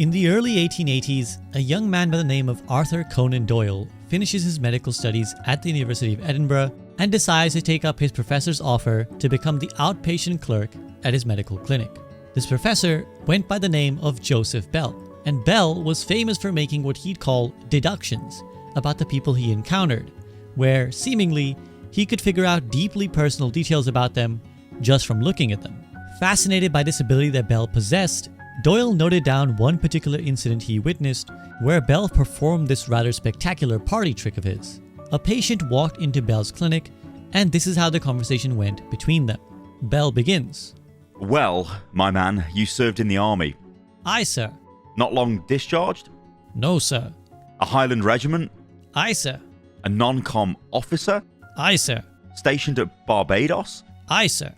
In the early 1880s, a young man by the name of Arthur Conan Doyle finishes his medical studies at the University of Edinburgh and decides to take up his professor's offer to become the outpatient clerk at his medical clinic. This professor went by the name of Joseph Bell, and Bell was famous for making what he'd call deductions about the people he encountered, where seemingly he could figure out deeply personal details about them just from looking at them. Fascinated by this ability that Bell possessed, Doyle noted down one particular incident he witnessed where Bell performed this rather spectacular party trick of his. A patient walked into Bell's clinic, and this is how the conversation went between them. Bell begins. Well, my man, you served in the army. Aye, sir. Not long discharged? No, sir. A Highland regiment? Aye, sir. A non-com officer? Aye, sir. Stationed at Barbados? Aye, sir.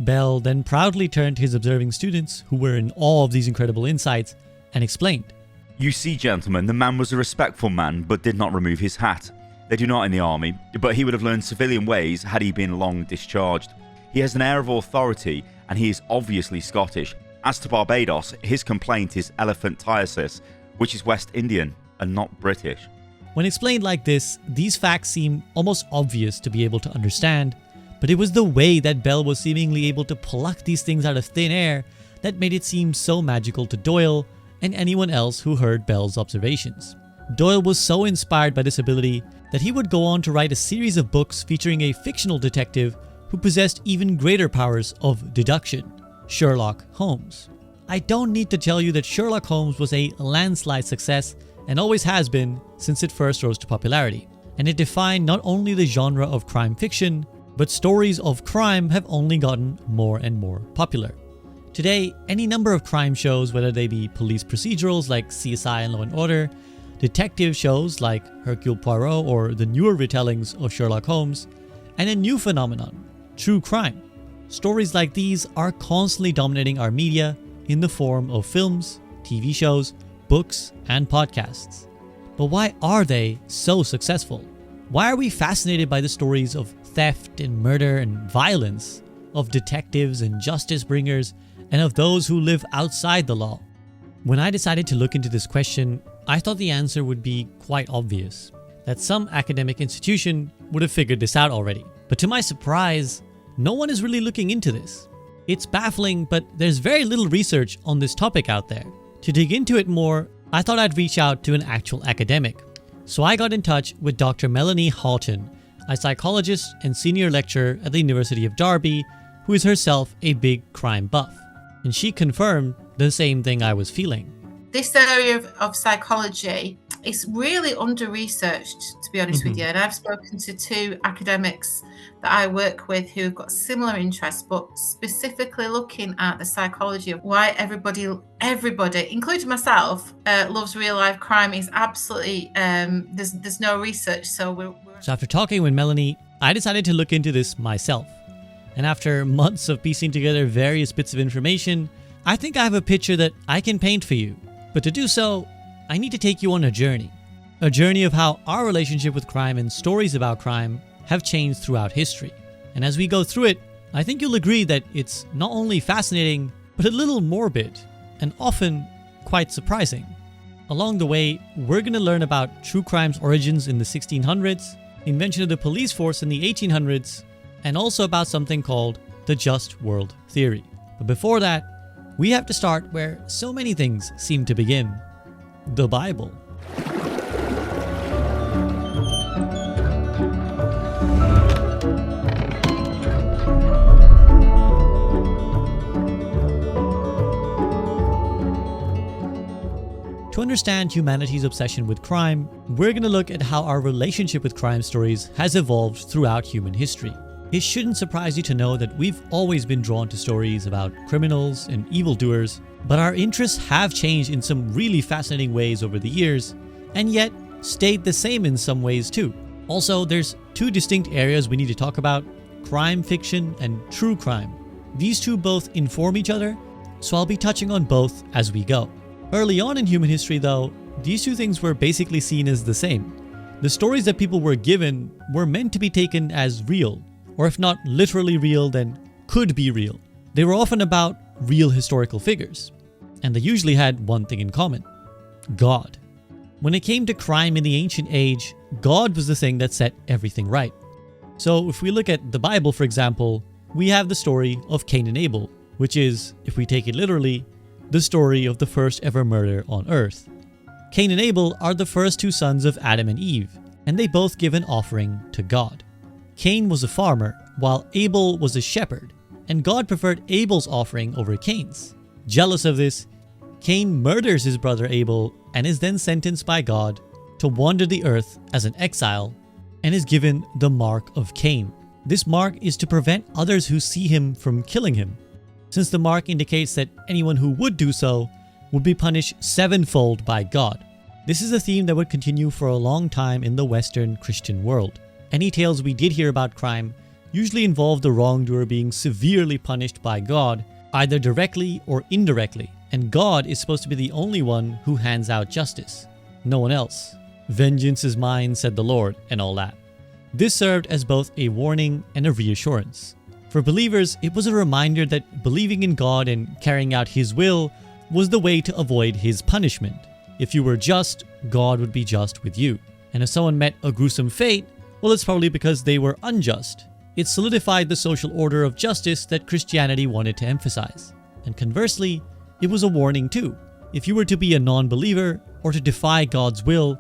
Bell then proudly turned to his observing students, who were in awe of these incredible insights, and explained. You see, gentlemen, the man was a respectful man, but did not remove his hat. They do not in the army, but he would have learned civilian ways had he been long discharged. He has an air of authority, and he is obviously Scottish. As to Barbados, his complaint is elephantiasis, which is West Indian and not British. When explained like this, these facts seem almost obvious to be able to understand, but it was the way that Bell was seemingly able to pluck these things out of thin air that made it seem so magical to Doyle and anyone else who heard Bell's observations. Doyle was so inspired by this ability that he would go on to write a series of books featuring a fictional detective who possessed even greater powers of deduction, Sherlock Holmes. I don't need to tell you that Sherlock Holmes was a landslide success and always has been since it first rose to popularity, and it defined not only the genre of crime fiction, but stories of crime have only gotten more and more popular. Today, any number of crime shows, whether they be police procedurals like CSI and Law & Order, detective shows like Hercule Poirot or the newer retellings of Sherlock Holmes, and a new phenomenon, true crime. Stories like these are constantly dominating our media in the form of films, TV shows, books, and podcasts. But why are they so successful? Why are we fascinated by the stories of theft and murder and violence, of detectives and justice bringers, and of those who live outside the law? When I decided to look into this question, I thought the answer would be quite obvious, that some academic institution would have figured this out already. But to my surprise, no one is really looking into this. It's baffling, but there's very little research on this topic out there. To dig into it more, I thought I'd reach out to an actual academic. So I got in touch with Dr. Melanie Halton, a psychologist and senior lecturer at the University of Derby, who is herself a big crime buff. And she confirmed the same thing I was feeling. This area of psychology is really under-researched, to be honest with you. And I've spoken to two academics that I work with who've got similar interests, but specifically looking at the psychology of why everybody, including myself, loves real-life crime is absolutely, there's no research. So after talking with Melanie, I decided to look into this myself. And after months of piecing together various bits of information, I think I have a picture that I can paint for you. But to do so, I need to take you on a journey of how our relationship with crime and stories about crime have changed throughout history. And as we go through it, I think you'll agree that it's not only fascinating, but a little morbid, and often quite surprising. Along the way, we're going to learn about true crime's origins in the 1600s, invention of the police force in the 1800s, and also about something called the just world theory. But before that, we have to start where so many things seem to begin: the Bible. To understand humanity's obsession with crime, we're going to look at how our relationship with crime stories has evolved throughout human history. It shouldn't surprise you to know that we've always been drawn to stories about criminals and evildoers, but our interests have changed in some really fascinating ways over the years, and yet stayed the same in some ways too. Also, there's two distinct areas we need to talk about: crime fiction and true crime. These two both inform each other, so I'll be touching on both as we go. Early on in human history though, these two things were basically seen as the same. The stories that people were given were meant to be taken as real, or if not literally real, then could be real. They were often about real historical figures. and they usually had one thing in common: God. When it came to crime in the ancient age, God was the thing that set everything right. So if we look at the Bible, for example, we have the story of Cain and Abel, which is, if we take it literally, the story of the first ever murder on earth. Cain and Abel are the first two sons of Adam and Eve, and they both give an offering to God. Cain was a farmer, while Abel was a shepherd, and God preferred Abel's offering over Cain's. Jealous of this, Cain murders his brother Abel and is then sentenced by God to wander the earth as an exile and is given the mark of Cain. This mark is to prevent others who see him from killing him, since the mark indicates that anyone who would do so would be punished sevenfold by God. This is a theme that would continue for a long time in the Western Christian world. Any tales we did hear about crime usually involved the wrongdoer being severely punished by God, either directly or indirectly, and God is supposed to be the only one who hands out justice. No one else. Vengeance is mine, said the Lord, and all that. This served as both a warning and a reassurance. For believers, it was a reminder that believing in God and carrying out His will was the way to avoid His punishment. If you were just, God would be just with you. And if someone met a gruesome fate, well, it's probably because they were unjust. It solidified the social order of justice that Christianity wanted to emphasize. And conversely, it was a warning too. If you were to be a non-believer or to defy God's will,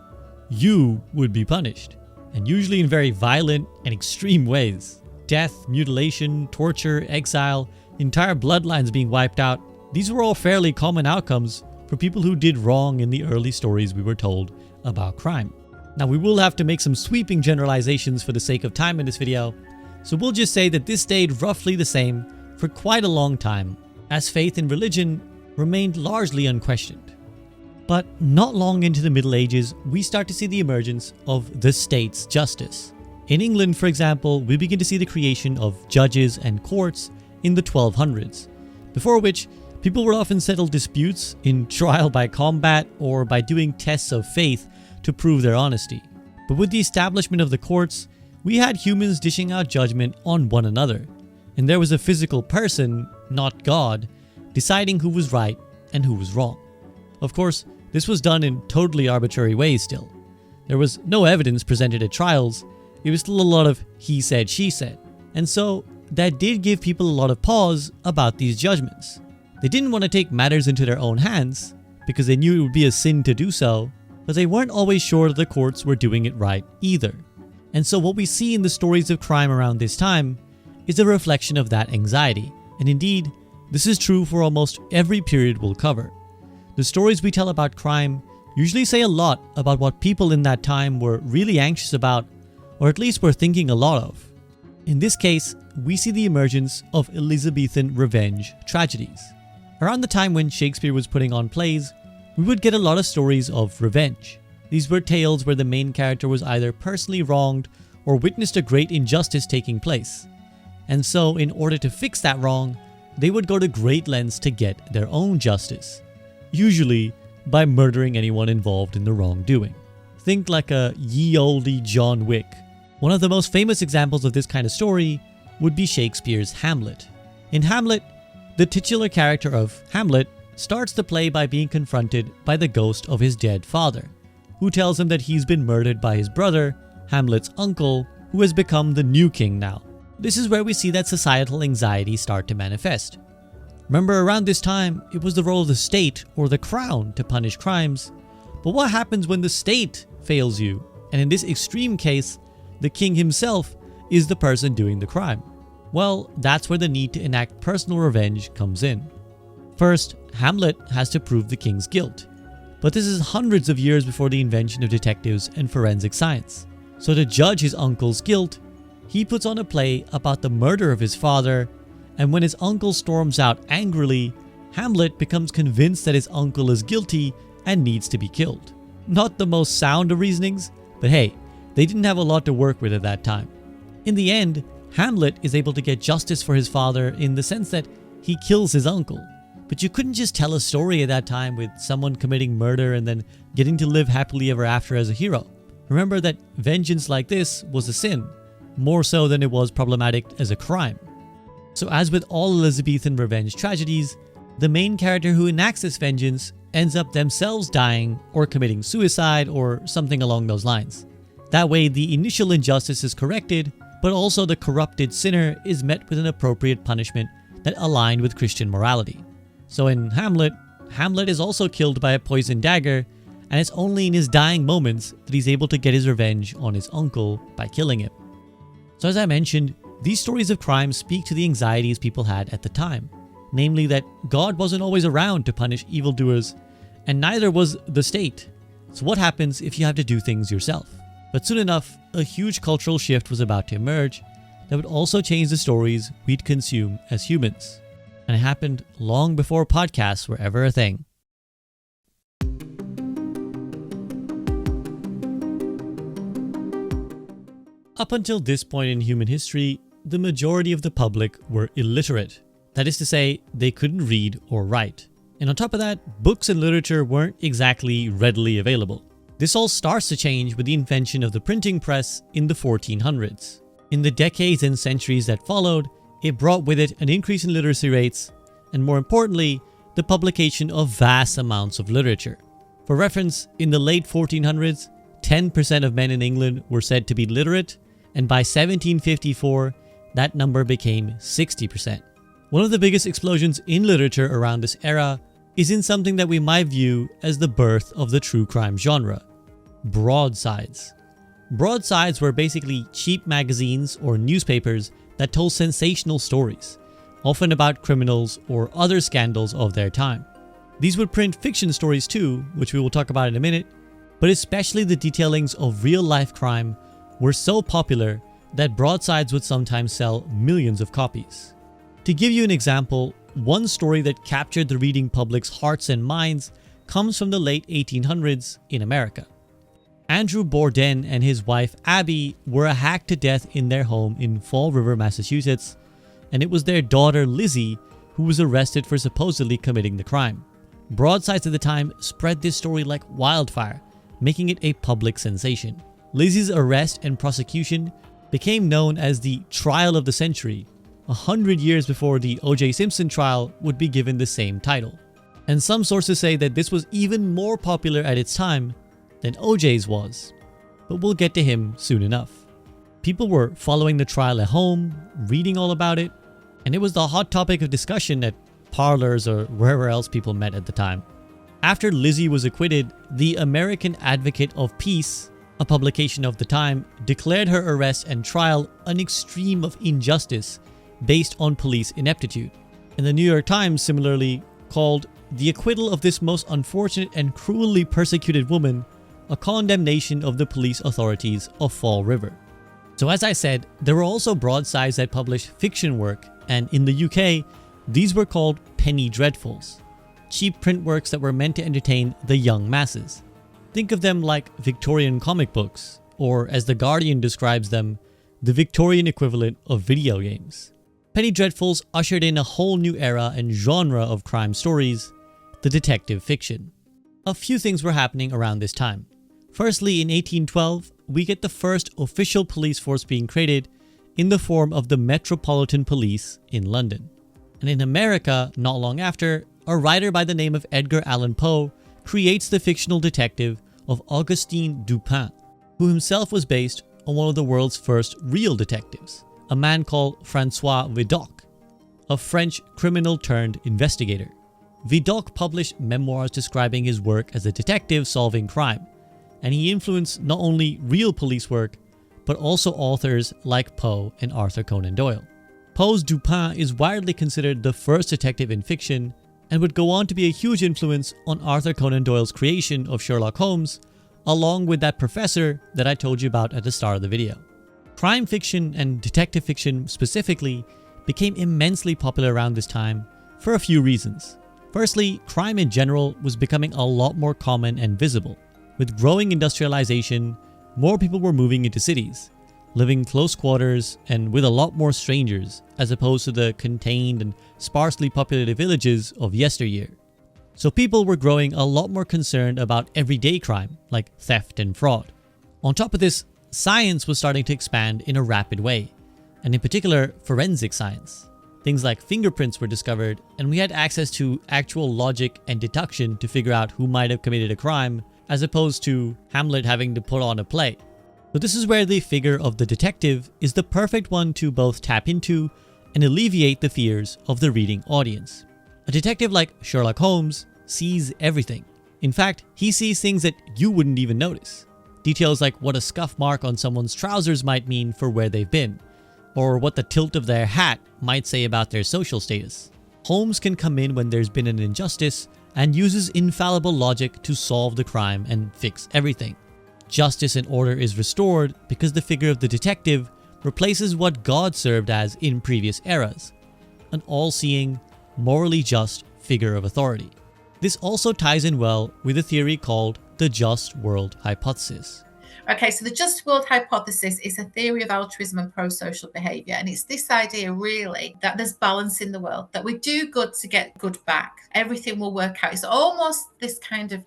you would be punished. And usually in very violent and extreme ways. Death, mutilation, torture, exile, entire bloodlines being wiped out. These were all fairly common outcomes for people who did wrong in the early stories we were told about crime. Now, we will have to make some sweeping generalizations for the sake of time in this video, so we'll just say that this stayed roughly the same for quite a long time, as faith in religion remained largely unquestioned. But not long into the Middle Ages, we start to see the emergence of the state's justice. In England, for example, we begin to see the creation of judges and courts in the 1200s, before which people would often settle disputes in trial by combat or by doing tests of faith to prove their honesty. But with the establishment of the courts, we had humans dishing out judgment on one another, and there was a physical person, not God, deciding who was right and who was wrong. Of course, this was done in totally arbitrary ways still. There was no evidence presented at trials. It was still a lot of he said, she said. And so that did give people a lot of pause about these judgments. They didn't want to take matters into their own hands because they knew it would be a sin to do so, but they weren't always sure that the courts were doing it right either. And so what we see in the stories of crime around this time is a reflection of that anxiety. And indeed, this is true for almost every period we'll cover. The stories we tell about crime usually say a lot about what people in that time were really anxious about, or at least were thinking a lot of. In this case, we see the emergence of Elizabethan revenge tragedies. Around the time when Shakespeare was putting on plays, we would get a lot of stories of revenge. These were tales where the main character was either personally wronged or witnessed a great injustice taking place. And so, in order to fix that wrong, they would go to great lengths to get their own justice, usually by murdering anyone involved in the wrongdoing. Think like a ye olde John Wick. One of the most famous examples of this kind of story would be Shakespeare's Hamlet. In Hamlet, the titular character of Hamlet starts the play by being confronted by the ghost of his dead father, who tells him that he's been murdered by his brother, Hamlet's uncle, who has become the new king now. This is where we see that societal anxiety start to manifest. Remember, around this time, it was the role of the state or the crown to punish crimes. But what happens when the state fails you? And in this extreme case, the king himself is the person doing the crime. Well, that's where the need to enact personal revenge comes in. First, Hamlet has to prove the king's guilt. But this is hundreds of years before the invention of detectives and forensic science. So to judge his uncle's guilt, he puts on a play about the murder of his father, and when his uncle storms out angrily, Hamlet becomes convinced that his uncle is guilty and needs to be killed. Not the most sound of reasonings, but hey, they didn't have a lot to work with at that time. In the end, Hamlet is able to get justice for his father in the sense that he kills his uncle. But you couldn't just tell a story at that time with someone committing murder and then getting to live happily ever after as a hero. Remember that vengeance like this was a sin, more so than it was problematic as a crime. So as with all Elizabethan revenge tragedies, The main character who enacts this vengeance ends up themselves dying or committing suicide or something along those lines. That way, the initial injustice is corrected, but also the corrupted sinner is met with an appropriate punishment that aligned with Christian morality. So in Hamlet, Hamlet is also killed by a poisoned dagger, and it's only in his dying moments that he's able to get his revenge on his uncle by killing him. So as I mentioned, these stories of crime speak to the anxieties people had at the time, namely that God wasn't always around to punish evildoers, and neither was the state. So what happens if you have to do things yourself? But soon enough, a huge cultural shift was about to emerge that would also change the stories we'd consume as humans. And it happened long before podcasts were ever a thing. Up until this point in human history, the majority of the public were illiterate. That is to say, they couldn't read or write. And on top of that, books and literature weren't exactly readily available. This all starts to change with the invention of the printing press in the 1400s. In the decades and centuries that followed, it brought with it an increase in literacy rates, and more importantly, the publication of vast amounts of literature. For reference, in the late 1400s, 10% of men in England were said to be literate, and by 1754, that number became 60%. One of the biggest explosions in literature around this era is in something that we might view as the birth of the true crime genre: broadsides. Broadsides were basically cheap magazines or newspapers that told sensational stories, often about criminals or other scandals of their time. These would print fiction stories too, which we will talk about in a minute, but especially the detailings of real-life crime were so popular that broadsides would sometimes sell millions of copies. To give you an example, one story that captured the reading public's hearts and minds comes from the late 1800s in America. Andrew Bourdain and his wife Abby were hacked to death in their home in Fall River, Massachusetts, and it was their daughter Lizzie who was arrested for supposedly committing the crime. Broadsides at the time spread this story like wildfire, making it a public sensation. Lizzie's arrest and prosecution became known as the trial of the century, 100 years before the O.J. Simpson trial would be given the same title. And some sources say that this was even more popular at its time than O.J.'s was, but we'll get to him soon enough. People were following the trial at home, reading all about it, and it was the hot topic of discussion at parlors or wherever else people met at the time. After Lizzie was acquitted, the American Advocate of Peace, a publication of the time, declared her arrest and trial an extreme of injustice based on police ineptitude. And the New York Times similarly called the acquittal of this most unfortunate and cruelly persecuted woman a condemnation of the police authorities of Fall River. So as I said, there were also broadsides that published fiction work, and in the UK, these were called penny dreadfuls, cheap print works that were meant to entertain the young masses. Think of them like Victorian comic books, or as The Guardian describes them, the Victorian equivalent of video games. Penny dreadfuls ushered in a whole new era and genre of crime stories, the detective fiction. A few things were happening around this time. Firstly, in 1812, we get the first official police force being created in the form of the Metropolitan Police in London. And in America, not long after, a writer by the name of Edgar Allan Poe creates the fictional detective of Augustin Dupin, who himself was based on one of the world's first real detectives, a man called Francois Vidocq, a French criminal turned investigator. Vidocq published memoirs describing his work as a detective solving crime, and he influenced not only real police work, but also authors like Poe and Arthur Conan Doyle. Poe's Dupin is widely considered the first detective in fiction, and would go on to be a huge influence on Arthur Conan Doyle's creation of Sherlock Holmes, along with that professor that I told you about at the start of the video. Crime fiction and detective fiction specifically became immensely popular around this time for a few reasons. Firstly, crime in general was becoming a lot more common and visible. With growing industrialization, more people were moving into cities, living close quarters and with a lot more strangers, as opposed to the contained and sparsely populated villages of yesteryear. So people were growing a lot more concerned about everyday crime, like theft and fraud. On top of this, science was starting to expand in a rapid way, and in particular, forensic science. Things like fingerprints were discovered, and we had access to actual logic and deduction to figure out who might have committed a crime, as opposed to Hamlet having to put on a play. So this is where the figure of the detective is the perfect one to both tap into and alleviate the fears of the reading audience. A detective like Sherlock Holmes sees everything. In fact, he sees things that you wouldn't even notice. Details like what a scuff mark on someone's trousers might mean for where they've been, or what the tilt of their hat might say about their social status. Holmes can come in when there's been an injustice and uses infallible logic to solve the crime and fix everything. Justice and order is restored because the figure of the detective replaces what God served as in previous eras, an all-seeing, morally just figure of authority. This also ties in well with a theory called the just world hypothesis. Okay, so the just world hypothesis is a theory of altruism and pro-social behavior. And it's this idea really that there's balance in the world, that we do good to get good back. Everything will work out. It's almost this kind of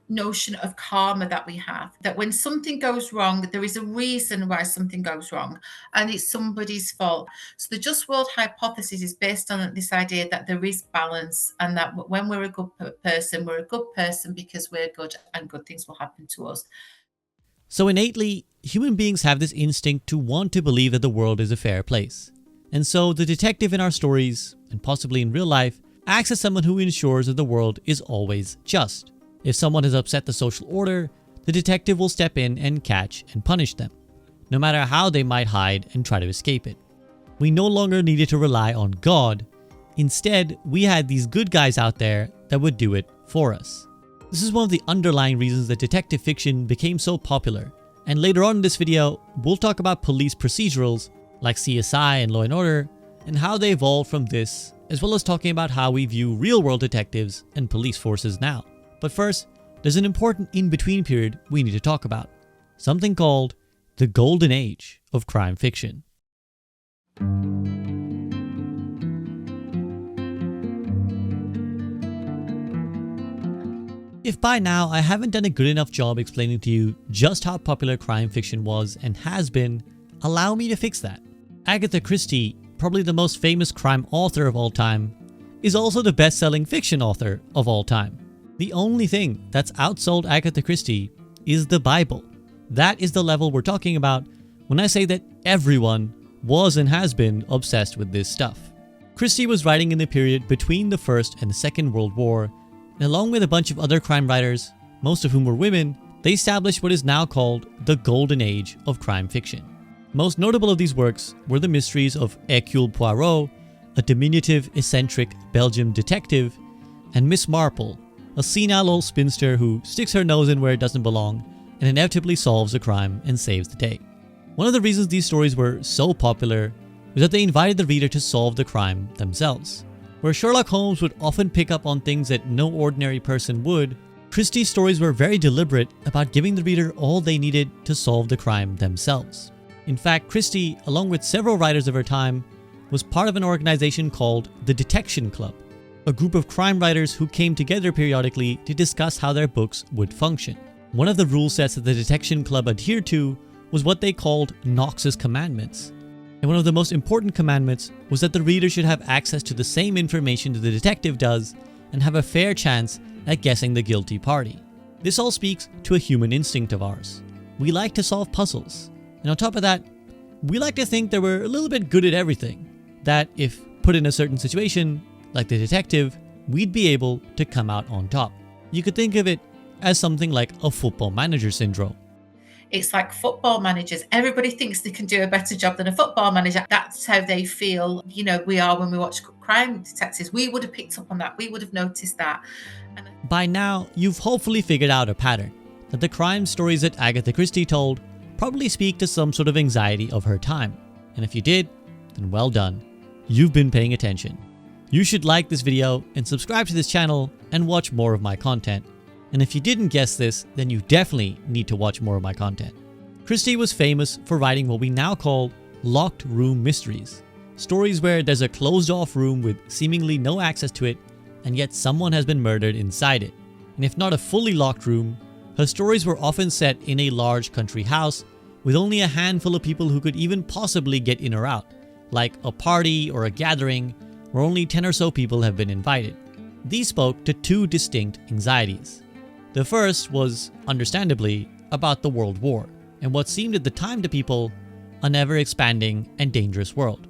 notion of karma that we have, that when something goes wrong, there is a reason why something goes wrong, and it's somebody's fault. So the just world hypothesis is based on this idea that there is balance, and that when we're a good person, we're a good person because we're good, and good things will happen to us. So innately, human beings have this instinct to want to believe that the world is a fair place. And so the detective in our stories, and possibly in real life, acts as someone who ensures that the world is always just. If someone has upset the social order, the detective will step in and catch and punish them, no matter how they might hide and try to escape it. We no longer needed to rely on God. Instead, we had these good guys out there that would do it for us. This is one of the underlying reasons that detective fiction became so popular. And later on in this video, we'll talk about police procedurals like CSI and Law & Order, and how they evolved from this, as well as talking about how we view real-world detectives and police forces now. But first, there's an important in-between period we need to talk about. Something called the golden age of crime fiction. If by now I haven't done a good enough job explaining to you just how popular crime fiction was and has been, allow me to fix that. Agatha Christie, probably the most famous crime author of all time, is also the best-selling fiction author of all time. The only thing that's outsold Agatha Christie is the Bible. That is the level we're talking about when I say that everyone was and has been obsessed with this stuff. Christie was writing in the period between the First and the Second World War, and along with a bunch of other crime writers, most of whom were women, they established what is now called the golden age of crime fiction. Most notable of these works were the mysteries of Hercule Poirot, a diminutive, eccentric Belgian detective, and Miss Marple, a senile old spinster who sticks her nose in where it doesn't belong and inevitably solves a crime and saves the day. One of the reasons these stories were so popular was that they invited the reader to solve the crime themselves. Where Sherlock Holmes would often pick up on things that no ordinary person would, Christie's stories were very deliberate about giving the reader all they needed to solve the crime themselves. In fact, Christie, along with several writers of her time, was part of an organization called the Detection Club, a group of crime writers who came together periodically to discuss how their books would function. One of the rule sets that the Detection Club adhered to was what they called Knox's Commandments. And one of the most important commandments was that the reader should have access to the same information that the detective does and have a fair chance at guessing the guilty party. This all speaks to a human instinct of ours. We like to solve puzzles. And on top of that, we like to think that we're a little bit good at everything. That if put in a certain situation, like the detective, we'd be able to come out on top. You could think of it as something like a football manager syndrome. It's like football managers. Everybody thinks they can do a better job than a football manager. That's how they feel, we are when we watch crime detectives. We would have picked up on that. We would have noticed that. By now, you've hopefully figured out a pattern, that the crime stories that Agatha Christie told probably speak to some sort of anxiety of her time. And if you did, then well done. You've been paying attention. You should like this video and subscribe to this channel and watch more of my content. And if you didn't guess this, then you definitely need to watch more of my content. Christie was famous for writing what we now call locked room mysteries. Stories where there's a closed off room with seemingly no access to it, and yet someone has been murdered inside it. And if not a fully locked room, her stories were often set in a large country house with only a handful of people who could even possibly get in or out, like a party or a gathering, where only 10 or so people have been invited. These spoke to two distinct anxieties. The first was, understandably, about the World War, and what seemed at the time to people an ever-expanding and dangerous world.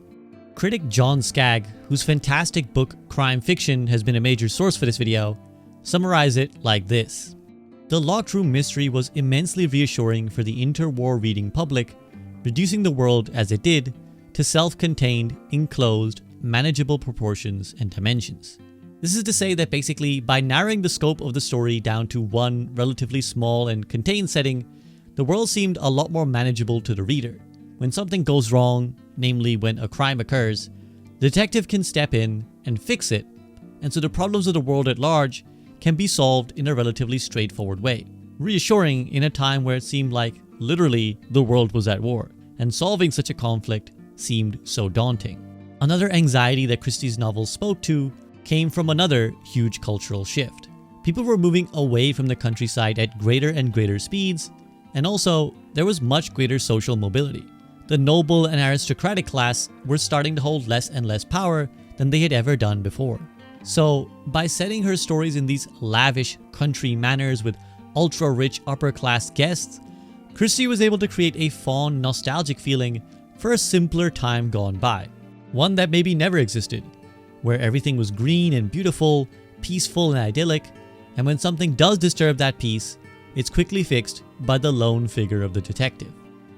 Critic John Scagg, whose fantastic book Crime Fiction has been a major source for this video, summarized it like this. The locked room mystery was immensely reassuring for the interwar reading public, reducing the world as it did to self-contained, enclosed, manageable proportions and dimensions. This is to say that basically, by narrowing the scope of the story down to one relatively small and contained setting, the world seemed a lot more manageable to the reader. When something goes wrong, namely when a crime occurs, the detective can step in and fix it, and so the problems of the world at large can be solved in a relatively straightforward way, reassuring in a time where it seemed like literally the world was at war, and solving such a conflict seemed so daunting. Another anxiety that Christie's novels spoke to came from another huge cultural shift. People were moving away from the countryside at greater and greater speeds, and also there was much greater social mobility. The noble and aristocratic class were starting to hold less and less power than they had ever done before. So, by setting her stories in these lavish country manners with ultra-rich upper-class guests, Christie was able to create a fond, nostalgic feeling for a simpler time gone by. One that maybe never existed, where everything was green and beautiful, peaceful and idyllic, and when something does disturb that peace, it's quickly fixed by the lone figure of the detective.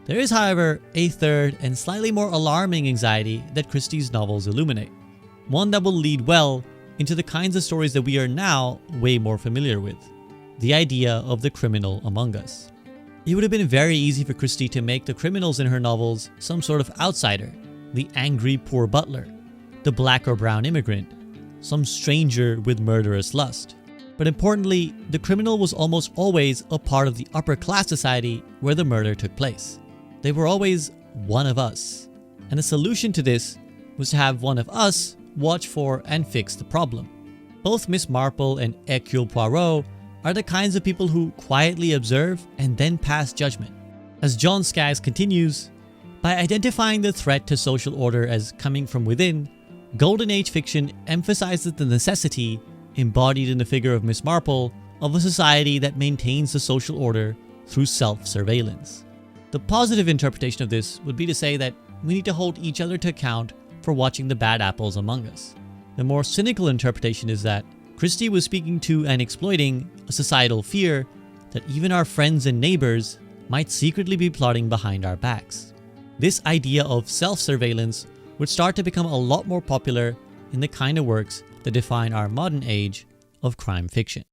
There is, however, a third and slightly more alarming anxiety that Christie's novels illuminate, one that will lead well into the kinds of stories that we are now way more familiar with, the idea of the criminal among us. It would have been very easy for Christie to make the criminals in her novels some sort of outsider, the angry poor butler, the black or brown immigrant, some stranger with murderous lust. But importantly, the criminal was almost always a part of the upper class society where the murder took place. They were always one of us, and the solution to this was to have one of us watch for and fix the problem. Both Miss Marple and Hercule Poirot are the kinds of people who quietly observe and then pass judgment. As John Scagg continues, by identifying the threat to social order as coming from within, Golden Age fiction emphasizes the necessity, embodied in the figure of Miss Marple, of a society that maintains the social order through self-surveillance. The positive interpretation of this would be to say that we need to hold each other to account for watching the bad apples among us. The more cynical interpretation is that Christie was speaking to and exploiting a societal fear that even our friends and neighbors might secretly be plotting behind our backs. This idea of self-surveillance would start to become a lot more popular in the kind of works that define our modern age of crime fiction.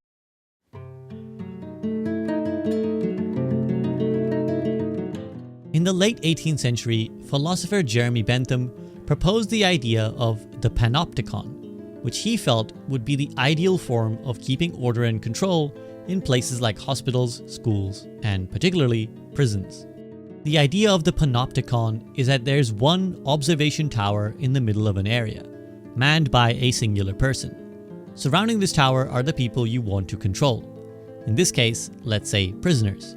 In the late 18th century, philosopher Jeremy Bentham proposed the idea of the panopticon, which he felt would be the ideal form of keeping order and control in places like hospitals, schools, and particularly prisons. The idea of the panopticon is that there's one observation tower in the middle of an area, manned by a singular person. Surrounding this tower are the people you want to control. In this case, let's say prisoners.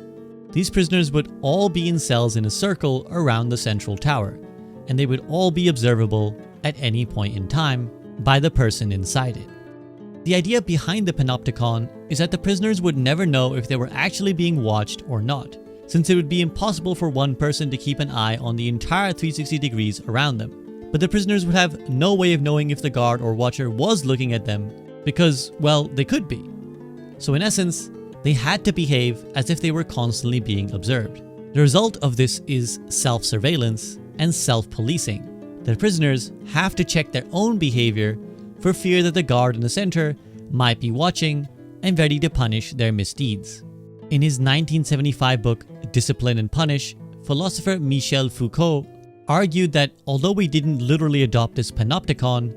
These prisoners would all be in cells in a circle around the central tower, and they would all be observable at any point in time by the person inside it. The idea behind the panopticon is that the prisoners would never know if they were actually being watched or not, since it would be impossible for one person to keep an eye on the entire 360 degrees around them. But the prisoners would have no way of knowing if the guard or watcher was looking at them because, well, they could be. So in essence, they had to behave as if they were constantly being observed. The result of this is self-surveillance and self-policing. The prisoners have to check their own behavior for fear that the guard in the center might be watching and ready to punish their misdeeds. In his 1975 book, Discipline and Punish, philosopher Michel Foucault argued that although we didn't literally adopt this panopticon,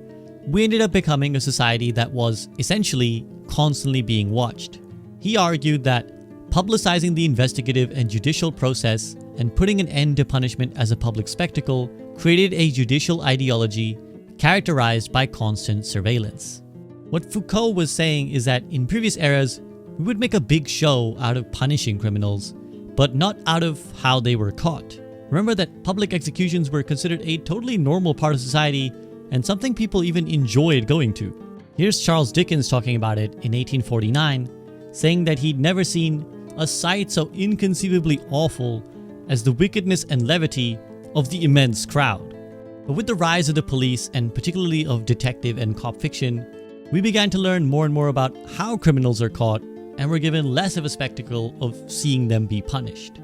we ended up becoming a society that was essentially constantly being watched. He argued that publicizing the investigative and judicial process and putting an end to punishment as a public spectacle created a judicial ideology characterized by constant surveillance. What Foucault was saying is that in previous eras, we would make a big show out of punishing criminals, but not out of how they were caught. Remember that public executions were considered a totally normal part of society and something people even enjoyed going to. Here's Charles Dickens talking about it in 1849, saying that he'd never seen a sight so inconceivably awful as the wickedness and levity of the immense crowd. But with the rise of the police, and particularly of detective and cop fiction, we began to learn more and more about how criminals are caught, and were given less of a spectacle of seeing them be punished.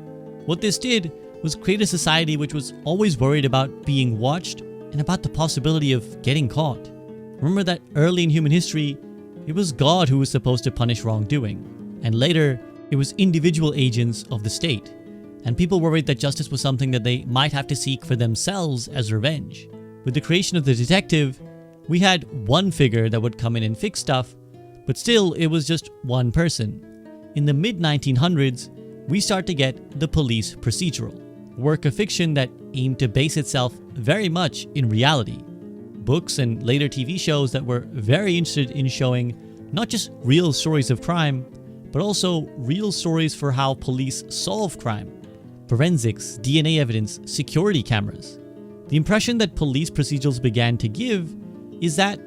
What this did was create a society which was always worried about being watched and about the possibility of getting caught. Remember that early in human history, it was God who was supposed to punish wrongdoing, and later it was individual agents of the state, and people worried that justice was something that they might have to seek for themselves as revenge. With the creation of the detective, we had one figure that would come in and fix stuff, but still it was just one person. In the mid-1900s, we start to get the police procedural, a work of fiction that aimed to base itself very much in reality. Books and later TV shows that were very interested in showing not just real stories of crime, but also real stories for how police solve crime. Forensics, DNA evidence, security cameras. The impression that police procedurals began to give is that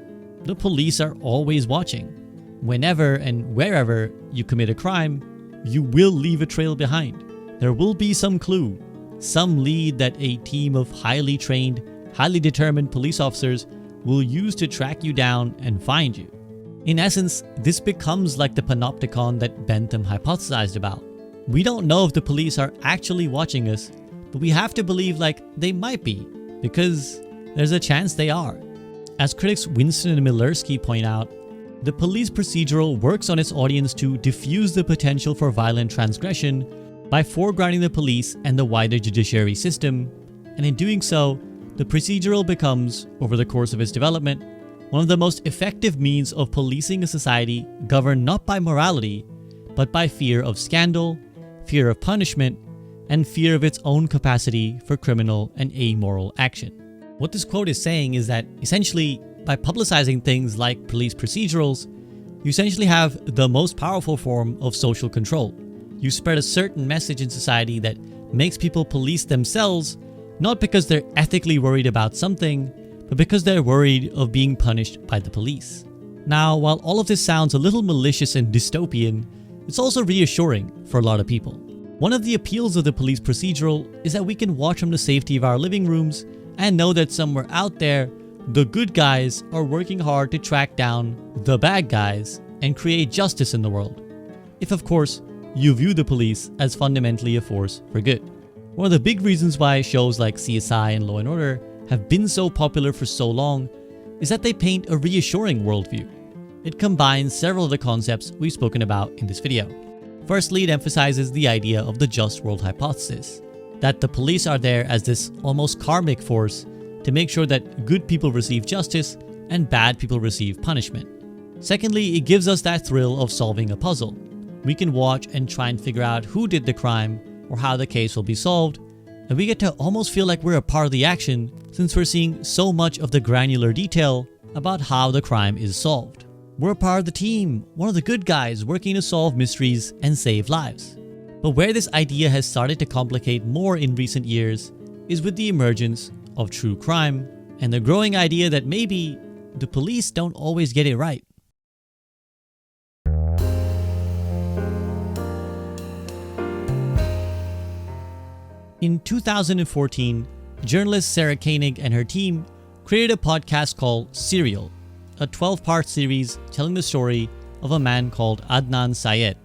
the police are always watching. Whenever and wherever you commit a crime, you will leave a trail behind. There will be some clue, some lead that a team of highly trained, highly determined police officers will use to track you down and find you. In essence, this becomes like the panopticon that Bentham hypothesized about. We don't know if the police are actually watching us, but we have to believe like they might be, because there's a chance they are. As critics Winston and Milersky point out, the police procedural works on its audience to diffuse the potential for violent transgression by foregrounding the police and the wider judiciary system, and in doing so, the procedural becomes, over the course of its development, one of the most effective means of policing a society governed not by morality, but by fear of scandal, fear of punishment, and fear of its own capacity for criminal and amoral action. What this quote is saying is that, essentially, by publicizing things like police procedurals, you essentially have the most powerful form of social control. You spread a certain message in society that makes people police themselves, not because they're ethically worried about something, but because they're worried of being punished by the police. Now, while all of this sounds a little malicious and dystopian, it's also reassuring for a lot of people. One of the appeals of the police procedural is that we can watch from the safety of our living rooms and know that somewhere out there, the good guys are working hard to track down the bad guys and create justice in the world. If, of course, you view the police as fundamentally a force for good. One of the big reasons why shows like CSI and Law & Order have been so popular for so long is that they paint a reassuring worldview. It combines several of the concepts we've spoken about in this video. Firstly, it emphasizes the idea of the just world hypothesis, that the police are there as this almost karmic force to make sure that good people receive justice and bad people receive punishment. Secondly, it gives us that thrill of solving a puzzle. We can watch and try and figure out who did the crime or how the case will be solved, and we get to almost feel like we're a part of the action since we're seeing so much of the granular detail about how the crime is solved. We're a part of the team, one of the good guys working to solve mysteries and save lives. But where this idea has started to complicate more in recent years is with the emergence of true crime and the growing idea that maybe the police don't always get it right. In 2014, journalist Sarah Koenig and her team created a podcast called Serial, a 12-part series telling the story of a man called Adnan Syed.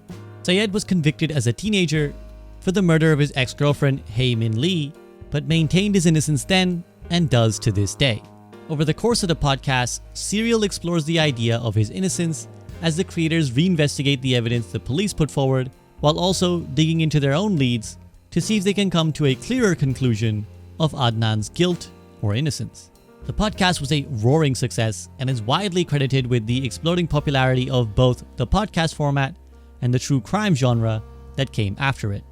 Syed was convicted as a teenager for the murder of his ex-girlfriend Hae Min Lee, but maintained his innocence then and does to this day. Over the course of the podcast, Serial explores the idea of his innocence as the creators reinvestigate the evidence the police put forward, while also digging into their own leads to see if they can come to a clearer conclusion of Adnan's guilt or innocence. The podcast was a roaring success and is widely credited with the exploding popularity of both the podcast format and the true crime genre that came after it.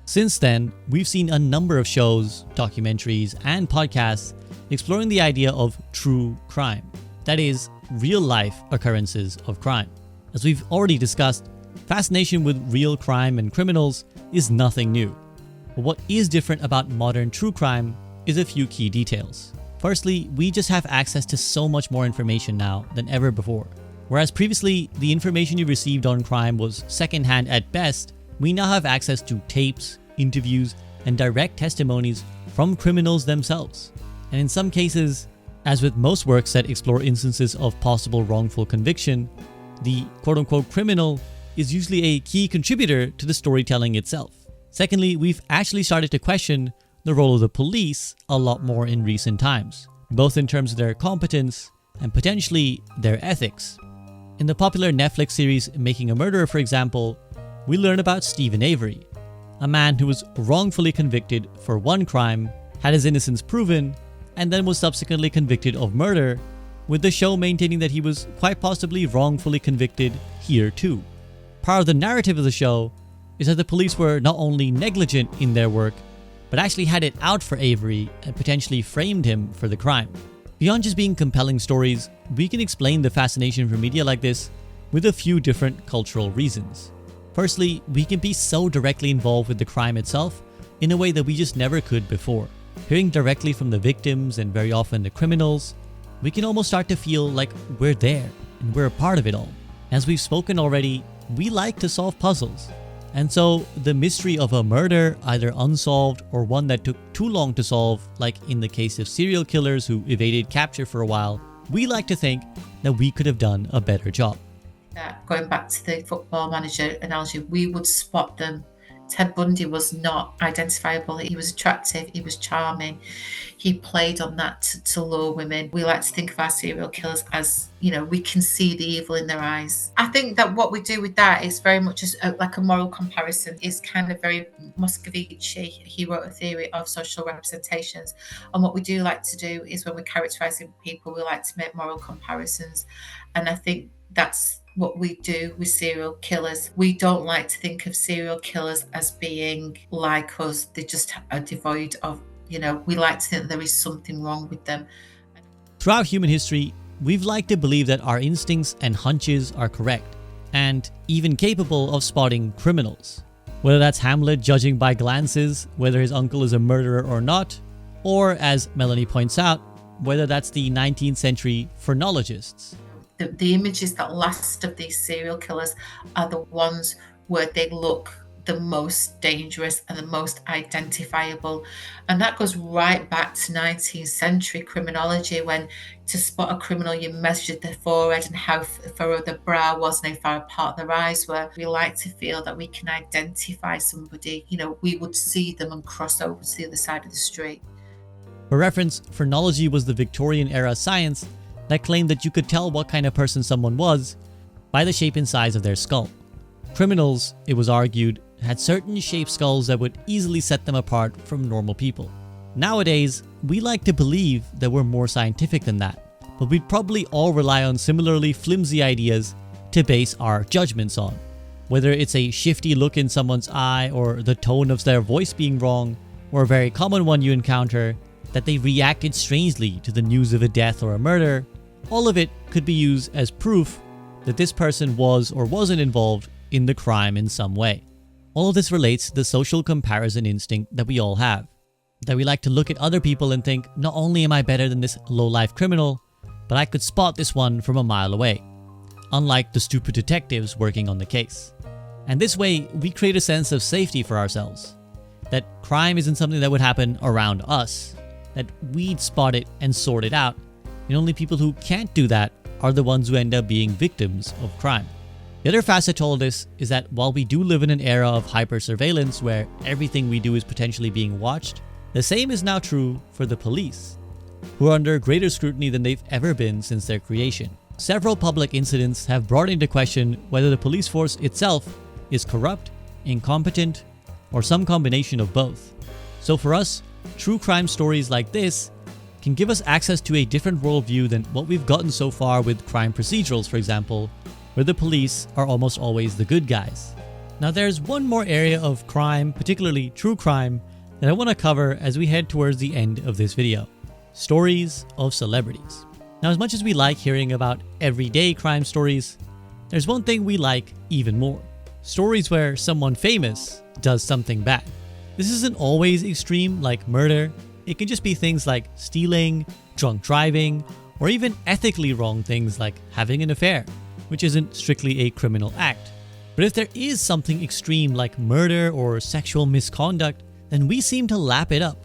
Since then, we've seen a number of shows, documentaries, and podcasts exploring the idea of true crime, that is, real-life occurrences of crime. As we've already discussed, fascination with real crime and criminals is nothing new. But what is different about modern true crime is a few key details. Firstly, we just have access to so much more information now than ever before. Whereas previously, the information you received on crime was secondhand at best, we now have access to tapes, interviews, and direct testimonies from criminals themselves. And in some cases, as with most works that explore instances of possible wrongful conviction, the quote-unquote criminal is usually a key contributor to the storytelling itself. Secondly, we've actually started to question the role of the police a lot more in recent times, both in terms of their competence and potentially their ethics. In the popular Netflix series Making a Murderer, for example, we learn about Stephen Avery, a man who was wrongfully convicted for one crime, had his innocence proven, and then was subsequently convicted of murder, with the show maintaining that he was quite possibly wrongfully convicted here too. Part of the narrative of the show is that the police were not only negligent in their work, but actually had it out for Avery and potentially framed him for the crime. Beyond just being compelling stories, we can explain the fascination for media like this with a few different cultural reasons. Firstly, we can be so directly involved with the crime itself in a way that we just never could before. Hearing directly from the victims and very often the criminals, we can almost start to feel like we're there and we're a part of it all. As we've spoken already, we like to solve puzzles. And so the mystery of a murder, either unsolved or one that took too long to solve, like in the case of serial killers who evaded capture for a while, we like to think that we could have done a better job. Going back to the football manager analogy, we would spot them. Ted Bundy was not identifiable. He was attractive, he was charming, he played on that to lure women. We like to think of our serial killers as, we can see the evil in their eyes. I think that what we do with that is very much like a moral comparison. It's kind of very Moscovici. He wrote a theory of social representations. And what we do like to do is when we're characterizing people, we like to make moral comparisons. And I think that's what we do with serial killers. We don't like to think of serial killers as being like us. They just are devoid of, we like to think that there is something wrong with them. Throughout human history, we've liked to believe that our instincts and hunches are correct, and even capable of spotting criminals. Whether that's Hamlet judging by glances whether his uncle is a murderer or not, or as Melanie points out, whether that's the 19th century phrenologists. The images that last of these serial killers are the ones where they look the most dangerous and the most identifiable. And that goes right back to 19th century criminology, when to spot a criminal, you measured the forehead and how furrow the brow was and how far apart their eyes were. We like to feel that we can identify somebody. We would see them and cross over to the other side of the street. For reference, phrenology was the Victorian era science that claimed that you could tell what kind of person someone was by the shape and size of their skull. Criminals, it was argued, had certain shaped skulls that would easily set them apart from normal people. Nowadays, we like to believe that we're more scientific than that, but we'd probably all rely on similarly flimsy ideas to base our judgments on. Whether it's a shifty look in someone's eye, or the tone of their voice being wrong, or a very common one you encounter, that they reacted strangely to the news of a death or a murder, all of it could be used as proof that this person was or wasn't involved in the crime in some way. All of this relates to the social comparison instinct that we all have, that we like to look at other people and think, not only am I better than this low-life criminal, but I could spot this one from a mile away, unlike the stupid detectives working on the case. And this way, we create a sense of safety for ourselves, that crime isn't something that would happen around us, that we'd spot it and sort it out, and only people who can't do that are the ones who end up being victims of crime. The other facet to all this is that while we do live in an era of hyper-surveillance where everything we do is potentially being watched, the same is now true for the police, who are under greater scrutiny than they've ever been since their creation. Several public incidents have brought into question whether the police force itself is corrupt, incompetent, or some combination of both. So for us, true crime stories like this can give us access to a different worldview than what we've gotten so far with crime procedurals, for example, where the police are almost always the good guys. Now there's one more area of crime, particularly true crime, that I want to cover as we head towards the end of this video. Stories of celebrities. Now as much as we like hearing about everyday crime stories, there's one thing we like even more. Stories where someone famous does something bad. This isn't always extreme like murder. It can just be things like stealing, drunk driving, or even ethically wrong things like having an affair, which isn't strictly a criminal act. But if there is something extreme like murder or sexual misconduct, then we seem to lap it up.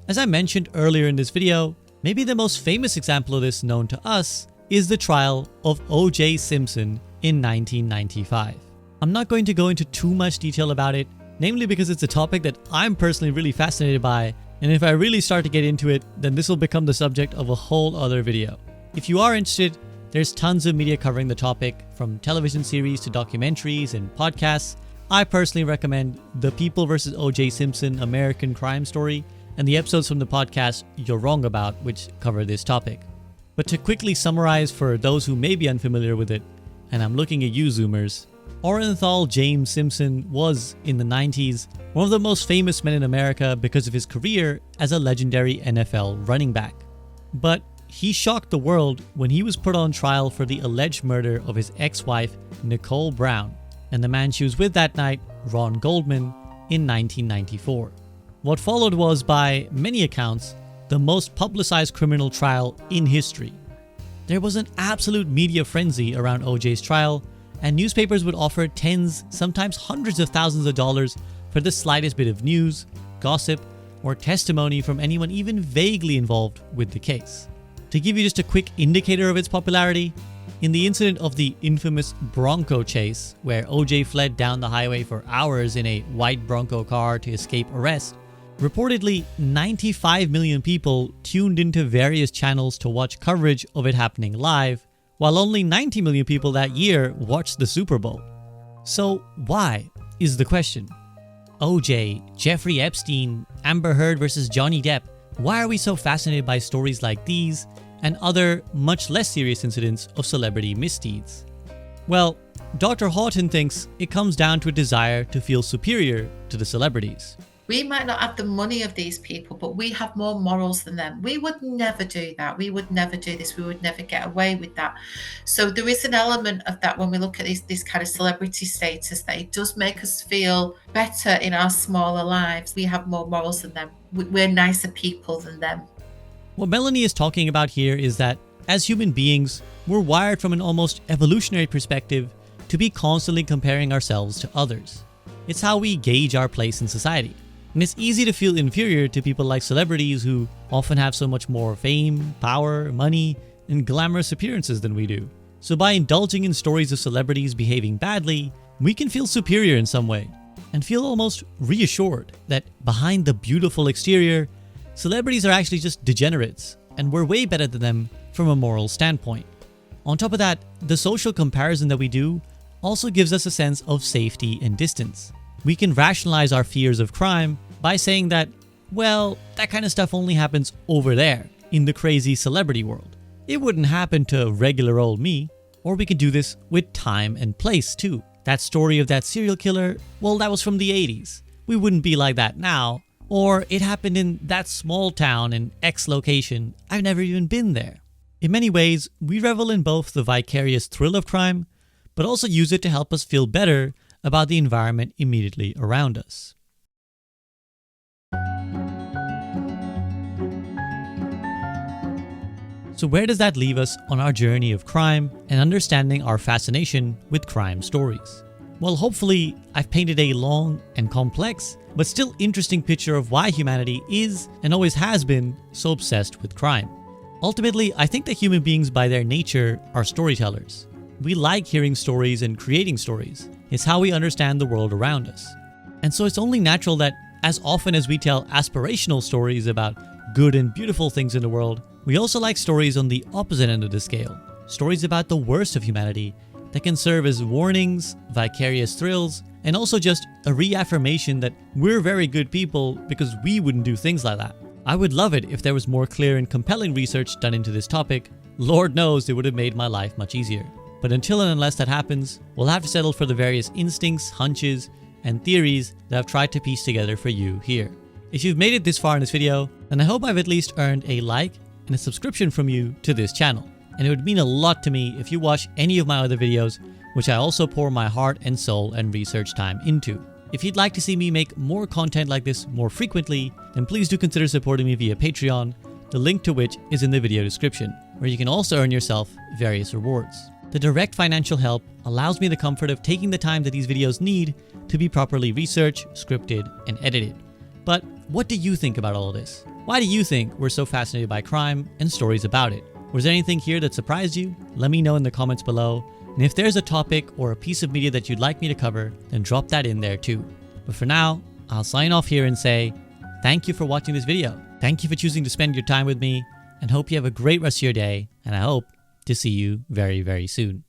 As I mentioned earlier in this video, maybe the most famous example of this known to us is the trial of O.J. Simpson in 1995. I'm not going to go into too much detail about it, namely because it's a topic that I'm personally really fascinated by, and if I really start to get into it, then this will become the subject of a whole other video. If you are interested, there's tons of media covering the topic, from television series to documentaries and podcasts. I personally recommend The People vs. O.J. Simpson American Crime Story and the episodes from the podcast You're Wrong About, which cover this topic. But to quickly summarize for those who may be unfamiliar with it, and I'm looking at you Zoomers, Orenthal James Simpson was, in the 90s, one of the most famous men in America because of his career as a legendary NFL running back. But he shocked the world when he was put on trial for the alleged murder of his ex-wife, Nicole Brown, and the man she was with that night, Ron Goldman, in 1994. What followed was, by many accounts, the most publicized criminal trial in history. There was an absolute media frenzy around OJ's trial, and newspapers would offer tens, sometimes hundreds of thousands of dollars for the slightest bit of news, gossip, or testimony from anyone even vaguely involved with the case. To give you just a quick indicator of its popularity, in the incident of the infamous Bronco chase, where OJ fled down the highway for hours in a white Bronco car to escape arrest, reportedly 95 million people tuned into various channels to watch coverage of it happening live, while only 90 million people that year watched the Super Bowl. So why, is the question. OJ, Jeffrey Epstein, Amber Heard versus Johnny Depp. Why are we so fascinated by stories like these and other much less serious incidents of celebrity misdeeds? Well, Dr. Houghton thinks it comes down to a desire to feel superior to the celebrities. We might not have the money of these people, but we have more morals than them. We would never do that. We would never do this. We would never get away with that. So there is an element of that when we look at this kind of celebrity status, that it does make us feel better in our smaller lives. We have more morals than them. We're nicer people than them. What Melanie is talking about here is that, as human beings, we're wired from an almost evolutionary perspective to be constantly comparing ourselves to others. It's how we gauge our place in society. And it's easy to feel inferior to people like celebrities who often have so much more fame, power, money, and glamorous appearances than we do. So by indulging in stories of celebrities behaving badly, we can feel superior in some way, and feel almost reassured that behind the beautiful exterior, celebrities are actually just degenerates, and we're way better than them from a moral standpoint. On top of that, the social comparison that we do also gives us a sense of safety and distance. We can rationalize our fears of crime by saying that, well, that kind of stuff only happens over there, in the crazy celebrity world. It wouldn't happen to regular old me. Or we could do this with time and place too. That story of that serial killer, well, that was from the 80s. We wouldn't be like that now. Or it happened in that small town in X location. I've never even been there. In many ways, we revel in both the vicarious thrill of crime, but also use it to help us feel better about the environment immediately around us. So where does that leave us on our journey of crime and understanding our fascination with crime stories? Well, hopefully I've painted a long and complex, but still interesting picture of why humanity is and always has been so obsessed with crime. Ultimately, I think that human beings by their nature are storytellers. We like hearing stories and creating stories. It's how we understand the world around us. And so it's only natural that as often as we tell aspirational stories about good and beautiful things in the world, we also like stories on the opposite end of the scale. Stories about the worst of humanity that can serve as warnings, vicarious thrills, and also just a reaffirmation that we're very good people because we wouldn't do things like that. I would love it if there was more clear and compelling research done into this topic. Lord knows it would have made my life much easier. But until and unless that happens, we'll have to settle for the various instincts, hunches, and theories that I've tried to piece together for you here. If you've made it this far in this video, then I hope I've at least earned a like and a subscription from you to this channel. And it would mean a lot to me if you watch any of my other videos, which I also pour my heart and soul and research time into. If you'd like to see me make more content like this more frequently, then please do consider supporting me via Patreon. The the link to which is in the video description, where you can also earn yourself various rewards. The direct financial help allows me the comfort of taking the time that these videos need to be properly researched, scripted, and edited. But what do you think about all of this? Why do you think we're so fascinated by crime and stories about it? Was there anything here that surprised you? Let me know in the comments below. And if there's a topic or a piece of media that you'd like me to cover, then drop that in there too. But for now, I'll sign off here and say, thank you for watching this video. Thank you for choosing to spend your time with me, and hope you have a great rest of your day, and I hope to see you very, very soon.